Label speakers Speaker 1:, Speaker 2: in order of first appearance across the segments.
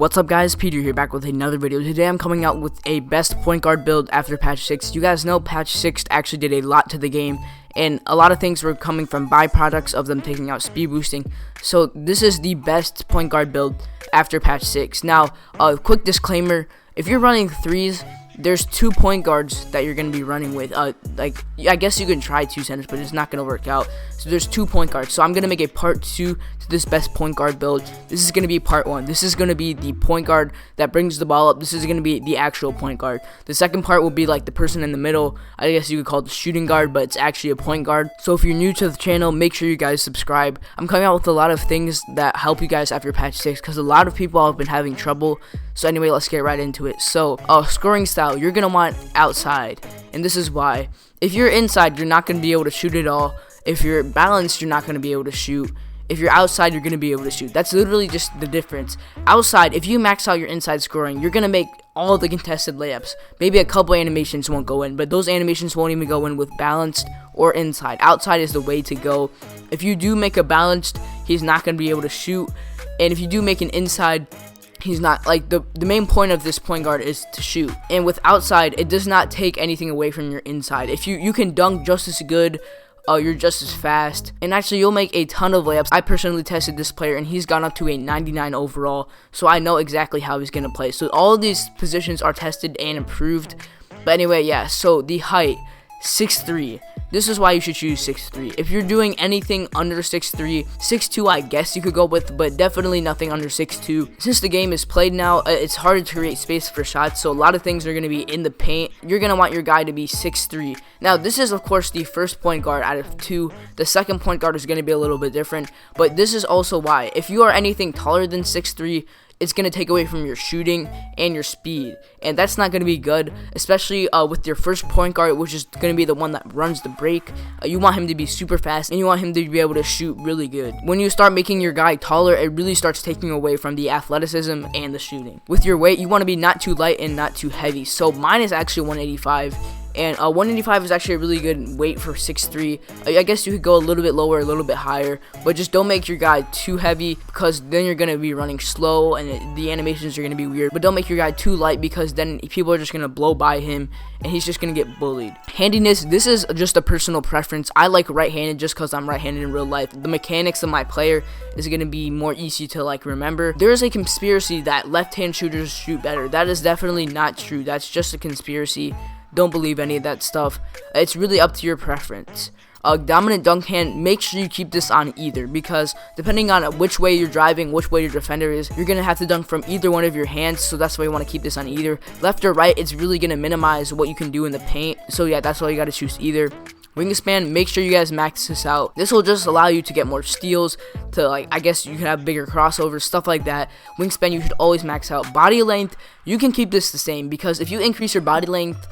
Speaker 1: What's up guys, Peter here back with another video. Today I'm coming out with a best point guard build after patch 6. You guys know patch 6 actually did a lot to the game, and a lot of things were coming from byproducts of them taking out speed boosting. So this is the best point guard build after patch 6. Now, a quick disclaimer, if you're running threes, there's 2 point guards that you're going to be running with. I guess you can try 2 centers, but it's not going to work out. So there's 2 point guards. So I'm going to make a part 2 to this best point guard build. This is going to be part 1. This is going to be the point guard that brings the ball up. This is going to be the actual point guard. The second part will be like the person in the middle. I guess you could call it the shooting guard, but it's actually a point guard. So if you're new to the channel, make sure you guys subscribe. I'm coming out with a lot of things that help you guys after patch 6 because a lot of people have been having trouble. So anyway, let's get right into it. So scoring style, you're going to want outside, and this is why. If you're inside, you're not going to be able to shoot at all. If you're balanced, you're not going to be able to shoot. If you're outside, you're going to be able to shoot. That's literally just the difference. Outside, if you max out your inside scoring, you're going to make all the contested layups. Maybe a couple animations won't go in, but those animations won't even go in with balanced or inside. Outside is the way to go. If you do make a balanced, he's not going to be able to shoot. And if you do make an inside, he's not, like, the main point of this point guard is to shoot. And with outside, it does not take anything away from your inside. If you can dunk just as good, you're just as fast, and actually you'll make a ton of layups. I personally tested this player and he's gone up to a 99 overall, so I know exactly how he's gonna play. So all of these positions are tested and improved. But anyway, yeah, so the height, 6'3". This is why you should choose 6'3". If you're doing anything under 6'3", 6'2", I guess you could go with, but definitely nothing under 6'2". Since the game is played now, it's harder to create space for shots, so a lot of things are going to be in the paint. You're going to want your guy to be 6'3". Now, this is, of course, the first point guard out of 2. The second point guard is going to be a little bit different, but this is also why. If you are anything taller than 6'3", it's going to take away from your shooting and your speed, and that's not going to be good, especially with your first point guard, which is going to be the one that runs the break. You want him to be super fast, and you want him to be able to shoot really good. When you start making your guy taller, it really starts taking away from the athleticism and the shooting. With your weight, you want to be not too light and not too heavy, so mine is actually 185. And 185 is actually a really good weight for 6'3". I guess you could go a little bit lower, a little bit higher, but just don't make your guy too heavy because then you're going to be running slow and the animations are going to be weird. But don't make your guy too light because then people are just going to blow by him and he's just going to get bullied. Handiness, this is just a personal preference. I like right-handed just because I'm right-handed in real life. The mechanics of my player is going to be more easy to remember. There is a conspiracy that left-hand shooters shoot better. That is definitely not true. That's just a conspiracy. Don't believe any of that stuff. It's really up to your preference. Dominant dunk hand, make sure you keep this on either, because depending on which way you're driving, which way your defender is, you're going to have to dunk from either one of your hands, so that's why you want to keep this on either. Left or right, it's really going to minimize what you can do in the paint, so yeah, that's why you got to choose either. Wingspan, make sure you guys max this out. This will just allow you to get more steals, to I guess you can have bigger crossovers, stuff like that. Wingspan, you should always max out. Body length, you can keep this the same, because if you increase your body length,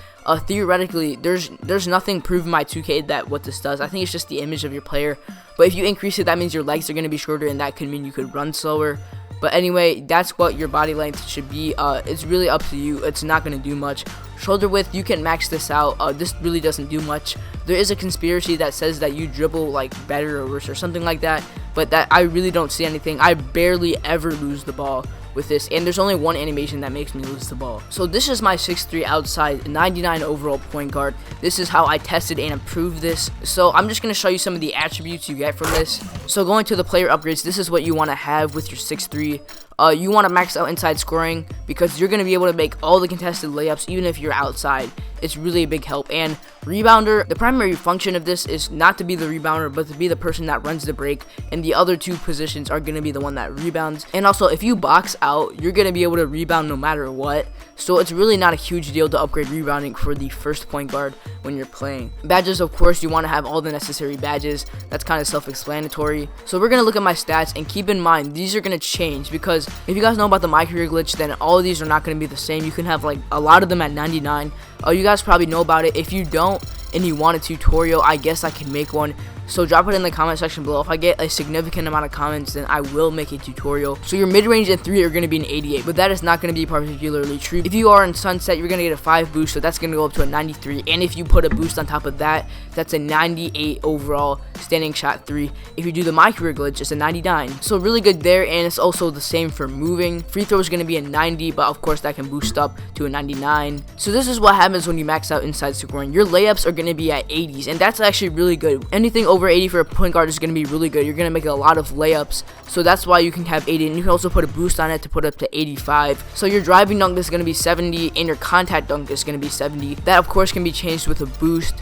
Speaker 1: theoretically, there's nothing proven by 2K that what this does. I think it's just the image of your player. But if you increase it, that means your legs are going to be shorter, and that could mean you could run slower. But anyway, that's what your body length should be. It's really up to you. It's not going to do much. Shoulder width, you can max this out. This really doesn't do much. There is a conspiracy that says that you dribble better or worse or something like that, but that I really don't see anything. I barely ever lose the ball with this, and there's only one animation that makes me lose the ball. So this is my 6'3" outside 99 overall point guard. This is how I tested and improved this. So I'm just going to show you some of the attributes you get from this. So going to the player upgrades, this is what you want to have with your 6'3". You want to max out inside scoring because you're going to be able to make all the contested layups even if you're outside. It's really a big help. And rebounder, the primary function of this is not to be the rebounder, but to be the person that runs the break, and the other 2 positions are going to be the one that rebounds. And also, if you box out, you're going to be able to rebound no matter what, so it's really not a huge deal to upgrade rebounding for the first point guard when you're playing. Badges, of course, you want to have all the necessary badges. That's kind of self-explanatory. So we're going to look at my stats, and keep in mind, these are going to change, because if you guys know about the My Career glitch, then all of these are not going to be the same. You can have a lot of them at 99. You guys probably know about it. If you don't and you want a tutorial, I guess I can make one. So drop it in the comment section below. If I get a significant amount of comments, then I will make a tutorial. So your mid-range and 3 are going to be an 88, but that is not going to be particularly true. If you are in Sunset, you're going to get a 5 boost, so that's going to go up to a 93. And if you put a boost on top of that, that's a 98 overall standing shot 3. If you do the My Career glitch, it's a 99. So really good there, and it's also the same for moving. Free throw is going to be a 90, but of course that can boost up to a 99. So this is what happens when you max out inside scoring. Your layups are going to be at 80s, and that's actually really good. Anything over 80 for a point guard is going to be really good. You're going to make a lot of layups, so that's why you can have 80, and you can also put a boost on it to put up to 85. So your driving dunk is going to be 70, and your contact dunk is going to be 70. That of course can be changed with a boost.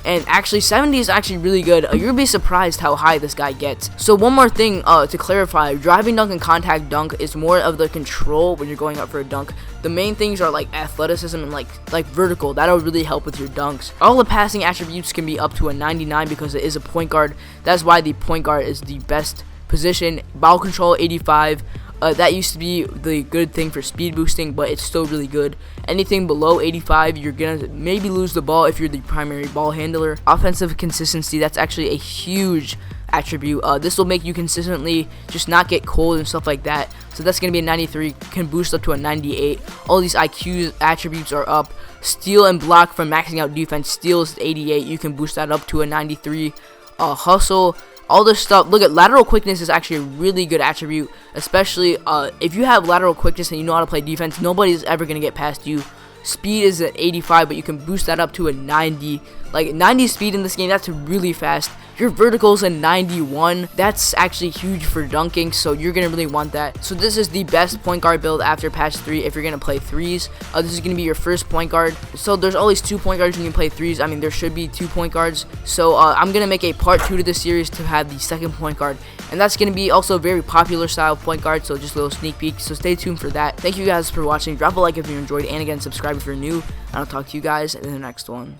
Speaker 1: And actually 70 is actually really good. You'll be surprised how high this guy gets. So one more thing to clarify, driving dunk and contact dunk is more of the control when you're going up for a dunk. The main things are like athleticism and like vertical. That'll really help with your dunks. All the passing attributes can be up to a 99 because it is a point guard. That's why the point guard is the best position. Ball control 85. That used to be the good thing for speed boosting, but it's still really good. Anything below 85, you're gonna maybe lose the ball if you're the primary ball handler. Offensive consistency, that's actually a huge attribute. This will make you consistently just not get cold and stuff like that. So that's gonna be a 93, can boost up to a 98. All these IQ attributes are up. Steal and block from maxing out defense. Steal is 88, you can boost that up to a 93. Hustle, all this stuff. Look at lateral quickness is actually a really good attribute, especially if you have lateral quickness and you know how to play defense. Nobody's ever gonna get past you. Speed is at 85, but you can boost that up to a 90. Like 90 speed in this game, that's really fast. Your vertical is a 91. That's actually huge for dunking, so you're gonna really want that. So this is the best point guard build after patch 3 if you're gonna play threes. This is gonna be your first point guard. So there's always 2 point guards when you play threes. I mean, there should be 2 point guards. So I'm gonna make a part 2 to this series to have the second point guard, and that's gonna be also a very popular style point guard. So just a little sneak peek. So stay tuned for that. Thank you guys for watching. Drop a like if you enjoyed, and again, subscribe if you're new. And I'll talk to you guys in the next one.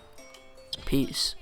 Speaker 1: Peace.